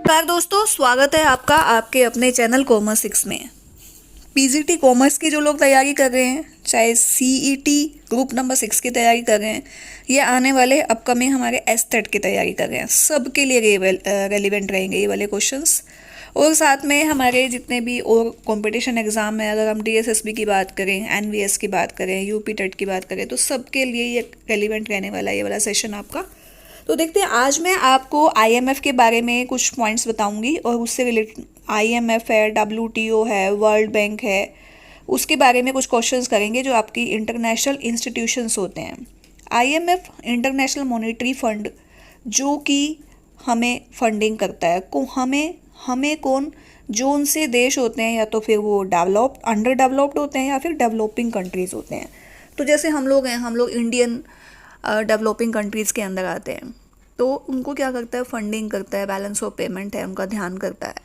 नमस्कार दोस्तों, स्वागत है आपका आपके अपने चैनल कॉमर्स 6 में। पीजीटी कॉमर्स की जो लोग तैयारी कर रहे हैं, चाहे सीईटी ग्रुप नंबर 6 की तैयारी कर रहे हैं या आने वाले अपकमिंग हमारे एसटेट की तैयारी कर रहे हैं, सबके लिए रेलिवेंट रहेंगे ये वाले क्वेश्चंस। और साथ में हमारे जितने भी और कंपटीशन एग्जाम है, अगर हम डीएसएसबी की बात करें, एनवीएस की बात करें, यूपी टेट की बात करें, तो सबके लिए ये रेलिवेंट रहने वाला ये वाला सेशन आपका। तो देखते हैं, आज मैं आपको आईएमएफ के बारे में कुछ पॉइंट्स बताऊंगी और उससे रिलेटेड आईएमएफ है, डब्ल्यूटीओ है, वर्ल्ड बैंक है, उसके बारे में कुछ क्वेश्चंस करेंगे जो आपकी इंटरनेशनल इंस्टीट्यूशंस होते हैं। आईएमएफ इंटरनेशनल मॉनेटरी फंड जो कि हमें फंडिंग करता है हमें हमें कौन, जो उनसे देश होते हैं या तो फिर वो अंडर डेवलप्ड होते हैं या फिर डेवलपिंग कंट्रीज होते हैं। तो जैसे हम लोग हैं, हम लोग इंडियन डेवलपिंग कंट्रीज़ के अंदर आते हैं, तो उनको क्या करता है, फंडिंग करता है, बैलेंस ऑफ पेमेंट है, उनका ध्यान करता है।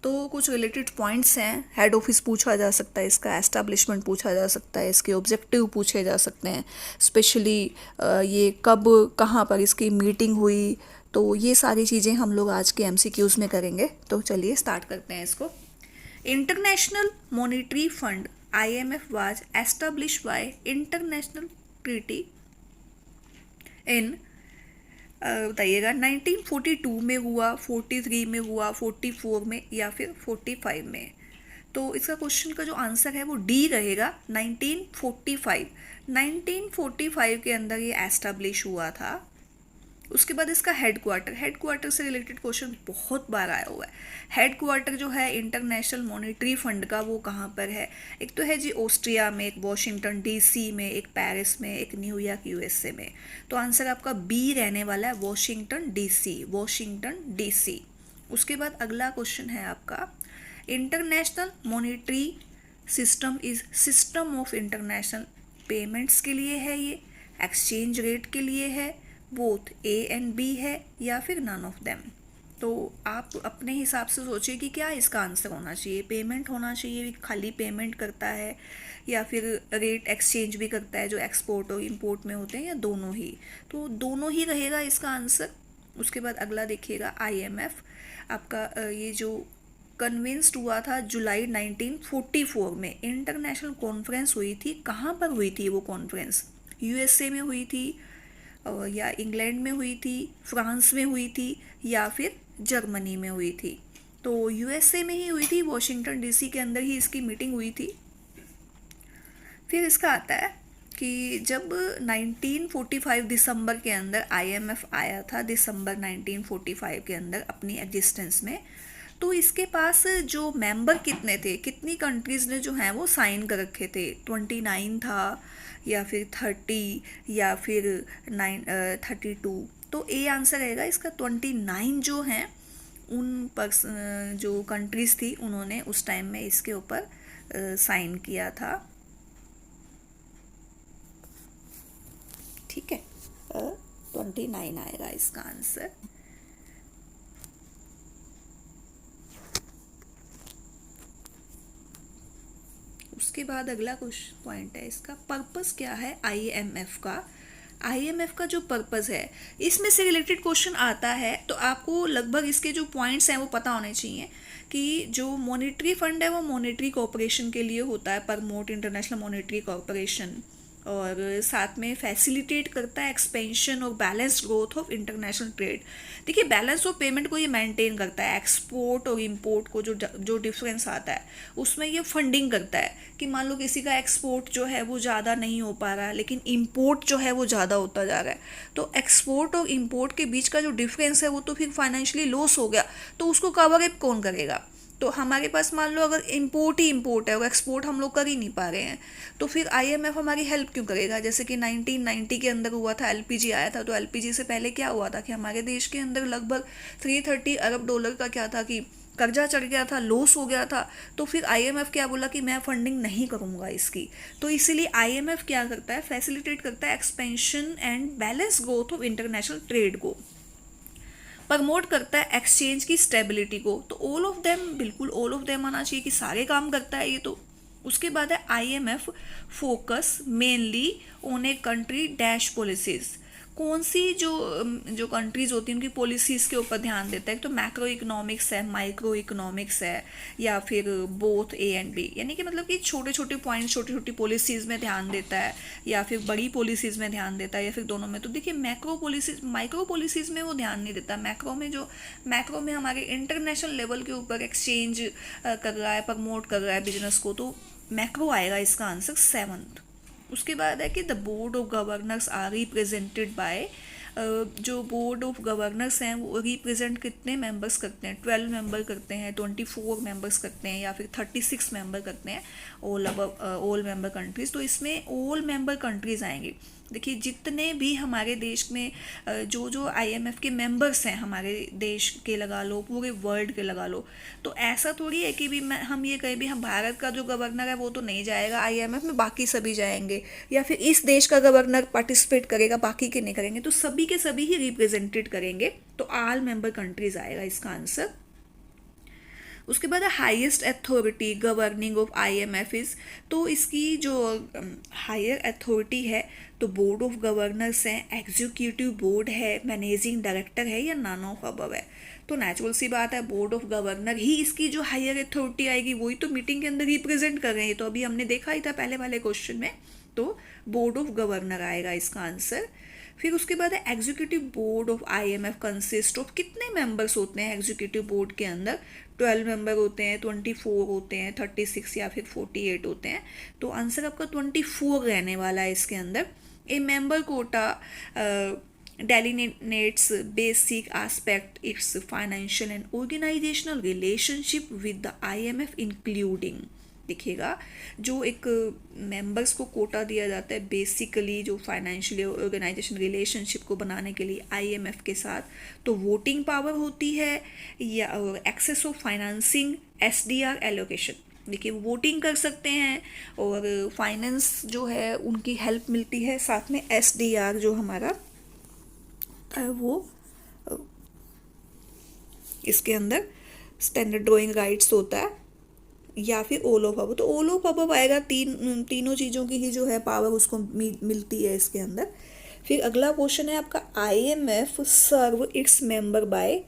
तो कुछ रिलेटेड पॉइंट्स हैं, हेड ऑफिस पूछा जा सकता है, इसका एस्टैब्लिशमेंट पूछा जा सकता है, इसके ऑब्जेक्टिव पूछे जा सकते हैं, स्पेशली ये कब कहाँ पर इसकी मीटिंग हुई। तो ये सारी चीज़ें हम लोग आज के एमसीक्यूज़ में करेंगे। तो चलिए स्टार्ट करते हैं इसको। International monetary fund IMF was established by international treaty in बताइएगा 1942 में हुआ, 43 में हुआ, 44 में या फिर 45 में। तो इसका क्वेश्चन का जो आंसर है वो डी रहेगा, 1945। 1945 के अंदर ये एस्टैब्लिश हुआ था। उसके बाद इसका हेडक्वार्टर से रिलेटेड क्वेश्चन बहुत बार आया हुआ है। हेडक्वार्टर जो है इंटरनेशनल मॉनेटरी फंड का, वो कहाँ पर है? एक तो है जी ऑस्ट्रिया में, एक वॉशिंगटन डीसी में, एक पेरिस में, एक न्यूयॉर्क यूएसए में। तो आंसर आपका बी रहने वाला है, वॉशिंगटन डीसी। उसके बाद अगला क्वेश्चन है आपका, international monetary system is system of international payments के लिए है, ये एक्सचेंज रेट के लिए है, बोथ ए एंड बी है या फिर नन ऑफ देम। तो आप अपने हिसाब से सोचिए कि क्या इसका आंसर होना चाहिए। पेमेंट होना चाहिए, खाली पेमेंट करता है, या फिर रेट एक्सचेंज भी करता है जो एक्सपोर्ट और इंपोर्ट में होते हैं, या दोनों ही? तो दोनों ही रहेगा इसका आंसर। उसके बाद अगला देखिएगा, आईएमएफ आपका ये जो कन्विंस्ड हुआ था जुलाई 1944 में, इंटरनेशनल कॉन्फ्रेंस हुई थी। कहाँ पर हुई थी वो कॉन्फ्रेंस? यूएसए में हुई थी, या इंग्लैंड में हुई थी, फ्रांस में हुई थी, या फिर जर्मनी में हुई थी? तो यूएसए में ही हुई थी, वॉशिंगटन डीसी के अंदर ही इसकी मीटिंग हुई थी। फिर इसका आता है कि जब 1945 दिसंबर के अंदर आईएमएफ आया था, दिसंबर 1945 के अंदर अपनी एग्जिस्टेंस में, तो इसके पास जो मेंबर कितने थे, कितनी कंट्रीज़ ने जो हैं वो साइन कर रखे थे? 29 था, या फिर 30, या फिर 32? तो ए आंसर रहेगा इसका, 29 जो हैं उन जो कंट्रीज़ थी उन्होंने उस टाइम में इसके ऊपर साइन किया था। ठीक है, 29 आएगा इसका आंसर। उसके बाद अगला कुछ पॉइंट है इसका, पर्पस क्या है आईएमएफ का? आईएमएफ का जो पर्पस है, इसमें से रिलेटेड क्वेश्चन आता है, तो आपको लगभग इसके जो पॉइंट्स हैं वो पता होने चाहिए कि जो मॉनेटरी फंड है वो मॉनेटरी कोऑपरेशन के लिए होता है, प्रमोट इंटरनेशनल मॉनेटरी कोऑपरेशन, और साथ में फैसिलिटेट करता है एक्सपेंशन और balanced growth of international trade. देखिए, बैलेंस ऑफ पेमेंट को ये मेंटेन करता है, एक्सपोर्ट और इंपोर्ट को जो डिफरेंस आता है उसमें ये फंडिंग करता है कि मान लो किसी का एक्सपोर्ट जो है वो ज़्यादा नहीं हो पा रहा है, लेकिन इंपोर्ट जो है वो ज़्यादा होता जा रहा है, तो एक्सपोर्ट और इंपोर्ट के बीच का जो डिफरेंस है वो तो फिर फाइनेंशियली लॉस हो गया, तो उसको कवर अप कौन करेगा? तो हमारे पास मान लो अगर इंपोर्ट ही इंपोर्ट है और एक्सपोर्ट हम लोग कर ही नहीं पा रहे हैं, तो फिर आईएमएफ हमारी हेल्प क्यों करेगा? जैसे कि 1990 के अंदर हुआ था, एलपीजी आया था, तो एलपीजी से पहले क्या हुआ था कि हमारे देश के अंदर लगभग 330 अरब डॉलर का क्या था कि कर्जा चढ़ गया था, लॉस हो गया था। तो फिर आईएमएफ क्या बोला कि मैं फंडिंग नहीं करूँगा इसकी। तो इसीलिए आईएमएफ क्या करता है, फैसिलिटेट करता है expansion and balance growth of international trade को, प्रमोट करता है एक्सचेंज की स्टेबिलिटी को। तो ऑल ऑफ देम, बिल्कुल ऑल ऑफ देम आना चाहिए कि सारे काम करता है ये। तो उसके बाद है IMF focus mainly on a country dash policies, कौन सी जो कंट्रीज होती हैं उनकी पॉलिसीज़ के ऊपर ध्यान देता है। एक तो मैक्रो इकोनॉमिक्स है, माइक्रो इकोनॉमिक्स है, या फिर बोथ ए एंड बी, यानी कि मतलब कि छोटे छोटे पॉइंट छोटी छोटी पॉलिसीज़ में ध्यान देता है, या फिर बड़ी पॉलिसीज़ में ध्यान देता है, या फिर दोनों में। तो देखिए मैक्रो पॉलिसीज माइक्रो पॉलिसीज़ में वो ध्यान नहीं देता। मैक्रो में हमारे इंटरनेशनल लेवल के ऊपर एक्सचेंज कर रहा है, प्रमोट कर रहा है बिजनेस को, तो मैक्रो आएगा इसका आंसर 7th। उसके बाद है कि the board of governors are represented by, जो बोर्ड ऑफ गवर्नर्स हैं वो रिप्रेजेंट कितने मेंबर्स करते हैं, 12 मेंबर करते हैं, 24 मेंबर्स करते हैं, या फिर 36 मेंबर करते हैं ऑल मेंबर कंट्रीज। तो इसमें ऑल मेंबर कंट्रीज आएंगी। देखिए जितने भी हमारे देश में जो जो आईएमएफ के मेंबर्स हैं, हमारे देश के लगा लो, पूरे वर्ल्ड के लगा लो, तो ऐसा थोड़ी है कि भी हम ये कहें भी हम भारत का जो गवर्नर है वो तो नहीं जाएगा आईएमएफ में, बाकी सभी जाएंगे, या फिर इस देश का गवर्नर पार्टिसिपेट करेगा बाकी के नहीं करेंगे। तो सभी के सभी ही रिप्रेजेंटेड करेंगे, तो ऑल मेंबर कंट्रीज आएगा इसका आंसर। उसके बाद highest authority governing of IMF is, तो इसकी जो हायर अथॉरिटी है तो बोर्ड ऑफ गवर्नर्स हैं, एग्जीक्यूटिव बोर्ड है, मैनेजिंग डायरेक्टर है, या नॉन ऑफ अबव है। तो नेचुरल सी बात है बोर्ड ऑफ गवर्नर ही इसकी जो हायर अथॉरिटी आएगी, वही तो मीटिंग के अंदर रिप्रेजेंट कर रहे हैं। तो अभी हमने देखा ही था पहले वाले क्वेश्चन में, तो बोर्ड ऑफ गवर्नर आएगा इसका आंसर। फिर उसके बाद है executive board of IMF consist of, कितने मेंबर्स होते हैं एग्जीक्यूटिव बोर्ड के अंदर, 12 मेंबर होते हैं, 24 होते हैं, 36 या फिर 48 होते हैं। तो आंसर आपका 24 रहने वाला है इसके अंदर। A member quota delineates basic aspect its financial and organizational relationship with the IMF including, देखिएगा जो एक मेंबर्स को कोटा दिया जाता है बेसिकली जो फाइनेंशियल ऑर्गेनाइजेशन रिलेशनशिप को बनाने के लिए आईएमएफ के साथ, तो वोटिंग पावर होती है या access of financing, SDR allocation. देखिए वोटिंग कर सकते हैं और फाइनेंस जो है उनकी हेल्प मिलती है, साथ में एसडीआर जो हमारा वो इसके अंदर स्टैंडर्ड ड्राइंग राइट्स होता है, या फिर ऑल ऑफ अबव। तो ऑल ऑफ अबव आएगा, तीनों चीज़ों की ही जो है पावर उसको मिलती है इसके अंदर। फिर अगला क्वेश्चन है आपका आईएमएफ सर्व इट्स मेंबर बाय,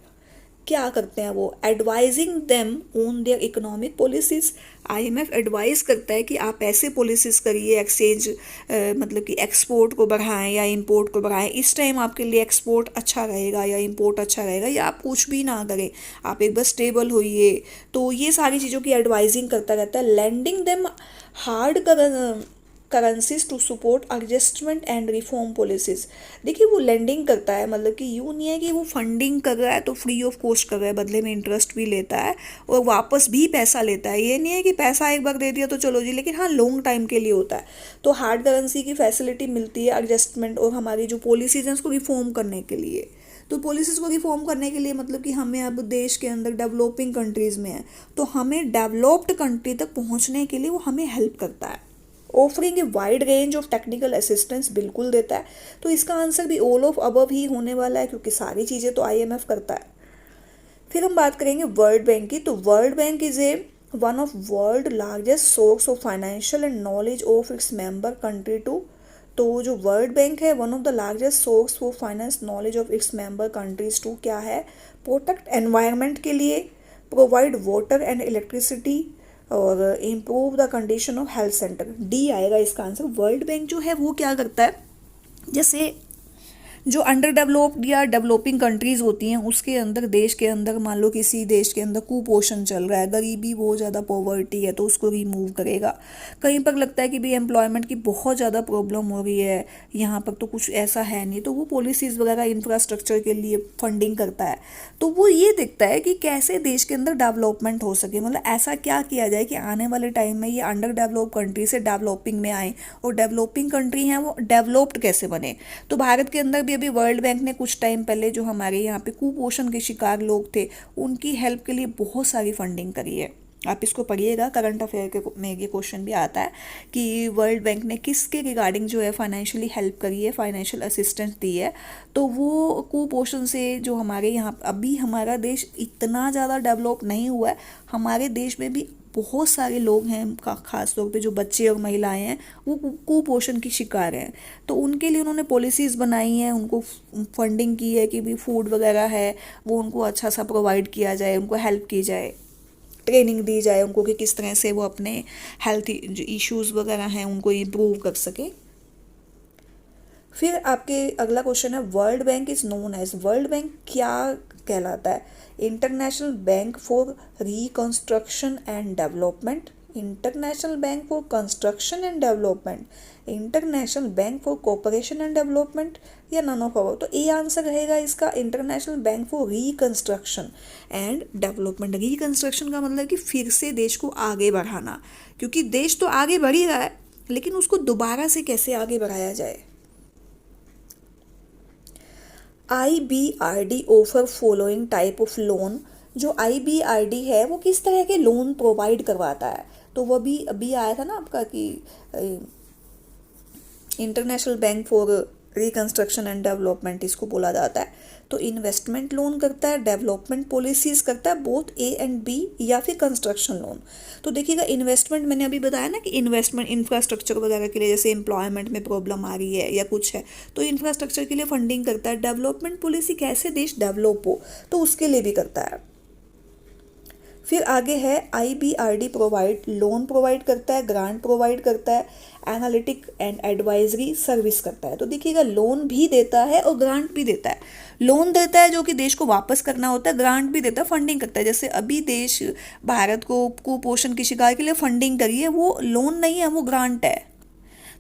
क्या करते हैं वो, advising them on their economic policies. IMF advice करता है कि आप ऐसे पॉलिसीज करिए, एक्सचेंज मतलब कि एक्सपोर्ट को बढ़ाएं या इंपोर्ट को बढ़ाएं, इस टाइम आपके लिए एक्सपोर्ट अच्छा रहेगा या इंपोर्ट अच्छा रहेगा, या आप कुछ भी ना करें, आप एक बार स्टेबल होइए। तो ये सारी चीज़ों की एडवाइजिंग करता रहता है। Landing them hard currencies to support adjustment and reform policies. देखिए वो लेंडिंग करता है, मतलब कि यूँ नहीं है कि वो फंडिंग कर रहा है तो फ्री ऑफ कॉस्ट कर रहा है, बदले में इंटरेस्ट भी लेता है और वापस भी पैसा लेता है। ये नहीं है कि पैसा एक बार दे दिया तो चलो जी, लेकिन हाँ लॉन्ग टाइम के लिए होता है। तो हार्ड करेंसी की फैसिलिटी मिलती है एडजस्टमेंट और हमारी जो पॉलिसीज हैं उसको रिफॉर्म करने के लिए। तो पॉलिसीज़ को रिफॉर्म करने के लिए मतलब कि हमें अब देश के अंदर डेवलपिंग कंट्रीज़ में है, तो हमें डेवलप्ड कंट्री तक पहुँचने के लिए वो हमें हेल्प करता है। Offering a wide range of technical assistance बिल्कुल देता है। तो इसका आंसर भी ऑल ऑफ अबव ही होने वाला है, क्योंकि सारी चीज़ें तो आईएमएफ करता है। फिर हम बात करेंगे वर्ल्ड बैंक की। तो World Bank is a one of world largest source of financial and knowledge of its member country to. तो जो वर्ल्ड बैंक है one of the largest source for finance knowledge of its member countries to क्या है, protect environment के लिए, provide water and electricity और improve the condition of health center. D आएगा इसका आंसर। वर्ल्ड बैंक जो है वो क्या करता है, जैसे जो अंडर डेवलप्ड या डेवलपिंग कंट्रीज़ होती हैं उसके अंदर, देश के अंदर मान लो किसी देश के अंदर कुपोषण चल रहा है, गरीबी बहुत ज़्यादा पॉवर्टी है, तो उसको रिमूव करेगा। कहीं पर लगता है कि भाई एम्प्लॉयमेंट की बहुत ज़्यादा प्रॉब्लम हो रही है, यहाँ पर तो कुछ ऐसा है नहीं, तो वो पॉलिसीज़ वगैरह इंफ्रास्ट्रक्चर के लिए फंडिंग करता है। तो वो ये देखता है कि कैसे देश के अंदर डेवलपमेंट हो सके, मतलब ऐसा क्या किया जाए कि आने वाले टाइम में ये अंडर डेवलप कंट्री से डेवलपिंग में आए, और डेवलपिंग कंट्री हैं वो डेवलप्ड कैसे बने। तो भारत के अंदर भी अभी वर्ल्ड बैंक ने कुछ टाइम पहले जो हमारे यहाँ पे कुपोषण के शिकार लोग थे उनकी हेल्प के लिए बहुत सारी फंडिंग करी है। आप इसको पढ़िएगा, करंट अफेयर के में ये क्वेश्चन भी आता है कि वर्ल्ड बैंक ने किसके रिगार्डिंग जो है फाइनेंशियली हेल्प करी है, फाइनेंशियल असिस्टेंस दी है। तो वो कुपोषण से जो हमारे यहाँ अभी हमारा देश इतना ज़्यादा डेवलप नहीं हुआ है, हमारे देश में भी बहुत सारे लोग हैं खास तौर पे जो बच्चे और महिलाएं हैं वो कुपोषण की शिकार हैं। तो उनके लिए उन्होंने पॉलिसीज़ बनाई हैं, उनको फंडिंग की है कि भी फूड वगैरह है वो उनको अच्छा सा प्रोवाइड किया जाए, उनको हेल्प की जाए, ट्रेनिंग दी जाए उनको कि किस तरह से वो अपने हेल्थ जो इश्यूज़ वगैरह हैं उनको इम्प्रूव कर सके। फिर आपके अगला क्वेश्चन है World Bank is known as, World Bank क्या कहलाता है? International Bank for Reconstruction and Development, International Bank for Construction and Development, International Bank for Cooperation and Development, या नन ऑफ अवर। तो ए आंसर रहेगा इसका International Bank for Reconstruction and Development. Reconstruction का मतलब कि फिर से देश को आगे बढ़ाना, क्योंकि देश तो आगे बढ़ ही रहा है लेकिन उसको दोबारा से कैसे आगे बढ़ाया जाए। IBRD offer following type of loan, जो IBRD है वो किस तरह के लोन प्रोवाइड करवाता है? तो वो भी अभी आया था ना आपका कि international Bank for Reconstruction and development इसको बोला जाता है। तो इन्वेस्टमेंट लोन करता है, डेवलपमेंट पॉलिसीज़ करता है, बोथ A एंड B, या फिर कंस्ट्रक्शन लोन। तो देखिएगा इन्वेस्टमेंट मैंने अभी बताया ना कि इन्वेस्टमेंट इंफ्रास्ट्रक्चर वगैरह के लिए, जैसे एम्प्लॉयमेंट में प्रॉब्लम आ रही है या कुछ है तो इंफ्रास्ट्रक्चर के लिए फंडिंग करता है। डेवलपमेंट पॉलिसी कैसे देश डेवलप हो तो उसके लिए भी करता है। फिर आगे है IBRD प्रोवाइड लोन प्रोवाइड करता है, ग्रांट प्रोवाइड करता है, एनालिटिक एंड एडवाइजरी सर्विस करता है। तो देखिएगा लोन भी देता है और ग्रांट भी देता है। लोन देता है जो कि देश को वापस करना होता है, ग्रांट भी देता है, फंडिंग करता है। जैसे अभी देश भारत को कुपोषण की शिकार के लिए फंडिंग करी है, वो लोन नहीं है, वो ग्रांट है।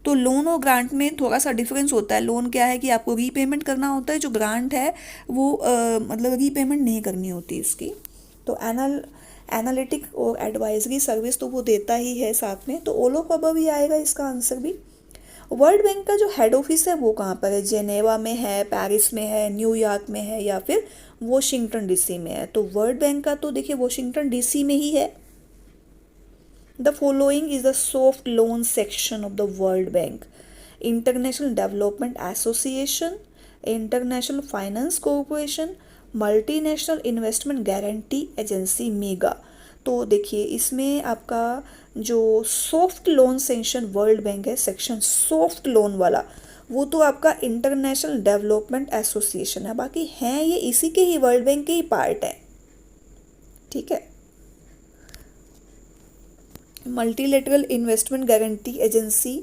तो लोन और ग्रांट में थोड़ा सा डिफरेंस होता है। लोन क्या है कि आपको रीपेमेंट करना होता है, जो ग्रांट है वो मतलब रीपेमेंट नहीं करनी होती इसकी। तो एनालिटिक और एडवाइजरी सर्विस तो वो देता ही है साथ में। तो ऑल ऑफ अबव ही आएगा इसका आंसर भी। वर्ल्ड बैंक का जो हेड ऑफिस है वो कहाँ पर है? जेनेवा में है, पेरिस में है, न्यूयॉर्क में है, या फिर वॉशिंगटन DC में है? तो वर्ल्ड बैंक का तो देखिए वॉशिंगटन DC में ही है। The following is the soft loan section of the world bank: international development association, international finance corporation, multinational investment guarantee agency, mega. तो देखिए इसमें आपका जो soft loan section world Bank है, सेक्शन सॉफ्ट लोन वाला, वो तो आपका इंटरनेशनल डेवलपमेंट एसोसिएशन है। बाकी हैं ये इसी के ही, वर्ल्ड बैंक के ही पार्ट है। ठीक है। Multilateral investment guarantee agency,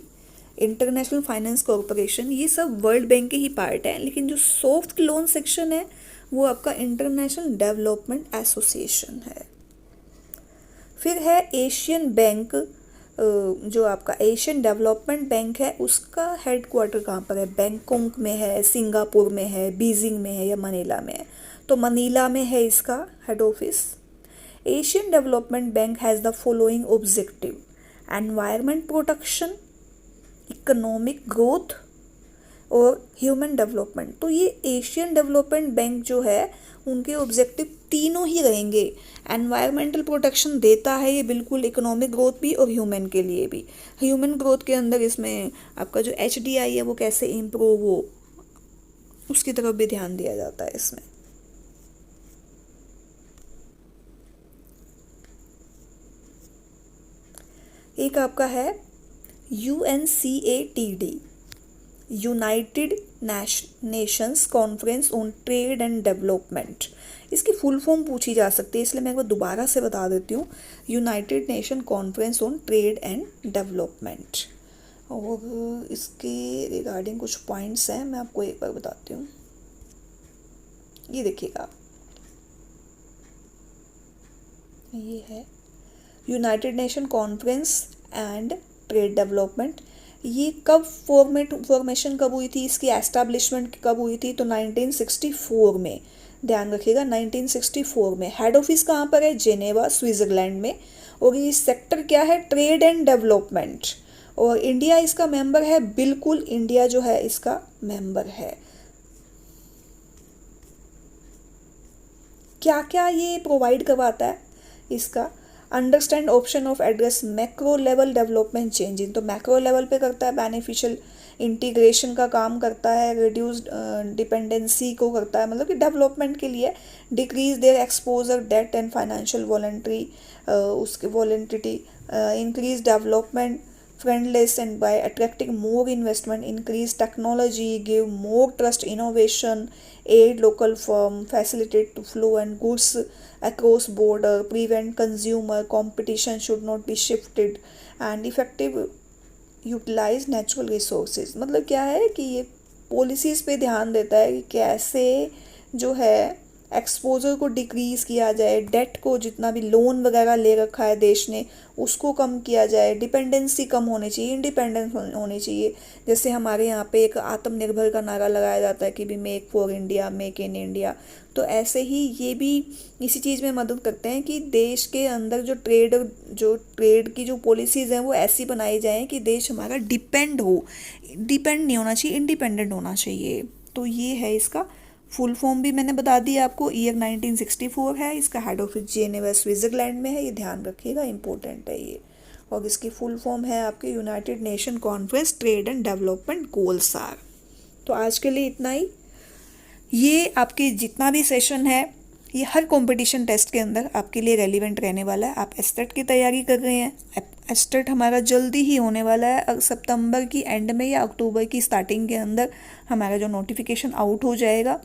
international finance corporation, ये सब वर्ल्ड बैंक के ही पार्ट हैं। लेकिन जो सॉफ्ट लोन सेक्शन है वो आपका इंटरनेशनल डेवलपमेंट एसोसिएशन है। फिर है एशियन बैंक, जो आपका एशियन डेवलपमेंट बैंक है उसका हेड क्वार्टर कहाँ पर है? बैंकॉक में है, सिंगापुर में है, बीजिंग में है, या मनीला में है? तो मनीला में है इसका head office. Asian development bank has the following objective: environment protection, economic growth और ह्यूमन डेवलपमेंट। तो ये एशियन डेवलपमेंट बैंक जो है उनके ऑब्जेक्टिव तीनों ही रहेंगे। एनवायरमेंटल प्रोटेक्शन देता है ये बिल्कुल, इकोनॉमिक ग्रोथ भी और ह्यूमन के लिए भी। ह्यूमन ग्रोथ के अंदर इसमें आपका जो HDI है वो कैसे इम्प्रूव हो उसकी तरफ भी ध्यान दिया जाता है इसमें। एक आपका है UNCATD, United Nations conference on trade and development. इसकी फुल फॉर्म पूछी जा सकती है, इसलिए मैं एक बार दोबारा से बता देती हूँ। United Nation conference on trade and development. और इसके रिगार्डिंग कुछ पॉइंट्स हैं, मैं आपको एक बार बताती हूँ। ये देखिएगा, ये है United Nation conference and trade development. ये कब फॉर्मेशन कब हुई थी, इसकी एस्टैब्लिशमेंट कब हुई थी? तो 1964 में, ध्यान रखिएगा 1964 में। हेड ऑफिस कहाँ पर है? जेनेवा, स्विट्जरलैंड में। और ये सेक्टर क्या है? Trade and development. और इंडिया इसका मेंबर है, बिल्कुल इंडिया जो है इसका मेंबर है। क्या क्या ये प्रोवाइड करवाता है इसका? Understand option of address macro level development changing, तो मैक्रो लेवल पे करता है बेनिफिशियल इंटीग्रेशन का काम करता है, रिड्यूस डिपेंडेंसी को करता है, मतलब कि डेवलपमेंट के लिए, decrease their exposure debt and financial volatility उसके volatility, increase development friendless and by attracting more investment, increase technology, give more trust innovation, aid local firm, facilitate to flow and goods across border, prevent consumer competition should not be shifted and effective utilize natural resources। मतलब क्या है कि ये policies पे ध्यान देता है कि कैसे जो है एक्सपोजर को डिक्रीज़ किया जाए, डेट को जितना भी लोन वगैरह ले रखा है देश ने उसको कम किया जाए, डिपेंडेंसी कम होनी चाहिए, इंडिपेंडेंस होनी चाहिए। जैसे हमारे यहाँ पे एक आत्मनिर्भर का नारा लगाया जाता है कि भी make for India, make in India, तो ऐसे ही ये भी इसी चीज़ में मदद करते हैं कि देश के अंदर जो ट्रेड की जो पॉलिसीज़ हैं वो ऐसी बनाई जाएँ कि देश हमारा डिपेंड नहीं होना चाहिए, इंडिपेंडेंट होना चाहिए। तो ये है इसका फुल फॉर्म भी मैंने बता दिया आपको। ईयर 1964 है, इसका हेड ऑफिस जेनेवा स्विट्ज़रलैंड में है, ये ध्यान रखिएगा, इंपॉर्टेंट है ये। और इसकी फुल फॉर्म है आपके United Nation Conference Trade and Development goals are. तो आज के लिए इतना ही। ये आपके जितना भी सेशन है ये हर कंपटीशन टेस्ट के अंदर आपके लिए रेलिवेंट रहने वाला है। आप एस्टेट की तैयारी कर रहे हैं, एस्टेट हमारा जल्दी ही होने वाला है, सितंबर की एंड में या अक्टूबर की स्टार्टिंग के अंदर हमारा जो नोटिफिकेशन आउट हो जाएगा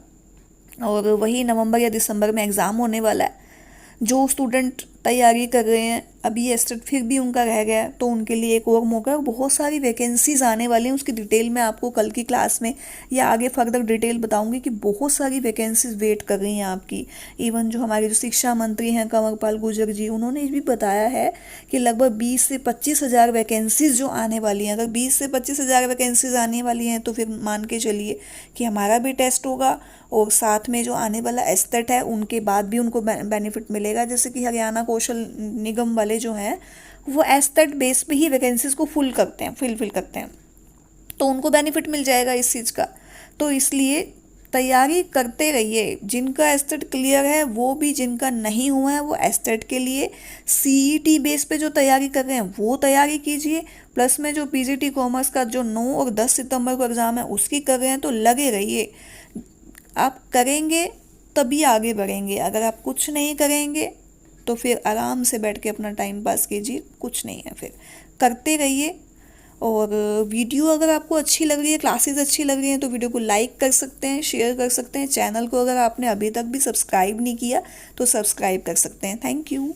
और वही नवंबर या दिसंबर में एग्ज़ाम होने वाला है। जो स्टूडेंट तैयारी कर रहे हैं अभी एस्टेट फिर भी उनका रह गया है तो उनके लिए एक और मौका है। बहुत सारी वैकेंसीज आने वाली हैं, उसकी डिटेल मैं आपको कल की क्लास में या आगे फर्दर डिटेल बताऊंगी कि बहुत सारी वैकेंसीज वेट कर रही हैं आपकी। इवन जो हमारे जो शिक्षा मंत्री हैं कंवरपाल गुर्जर जी, उन्होंने भी बताया है कि लगभग 20 से 25 हज़ार वैकेंसीज जो आने वाली हैं। अगर 20 से 25 हज़ार वैकेंसीज आने वाली हैं तो फिर मान के चलिए कि हमारा भी टेस्ट होगा और साथ में जो आने वाला एस्टेट है उनके बाद भी उनको बेनिफिट मिलेगा। जैसे कि हरियाणा कौशल निगम वाले जो हैं वो एस्टेट बेस पे ही वैकेंसीज को फिल करते हैं, तो उनको बेनिफिट मिल जाएगा इस चीज़ का। तो इसलिए तैयारी करते रहिए। जिनका एस्टेट क्लियर है वो भी, जिनका नहीं हुआ है वो एस्टेट के लिए सीईटी बेस पे जो तैयारी कर रहे हैं वो तैयारी कीजिए। प्लस में जो पीजीटी कॉमर्स का जो 9 और 10 सितंबर को एग्ज़ाम है उसकी कर रहे हैं तो लगे रहिए। आप करेंगे तभी आगे बढ़ेंगे, अगर आप कुछ नहीं करेंगे तो फिर आराम से बैठ के अपना टाइम पास कीजिए, कुछ नहीं है, फिर करते रहिए। और वीडियो अगर आपको अच्छी लग रही है, क्लासेस अच्छी लग रही हैं तो वीडियो को लाइक कर सकते हैं, शेयर कर सकते हैं। चैनल को अगर आपने अभी तक भी सब्सक्राइब नहीं किया तो सब्सक्राइब कर सकते हैं। Thank you.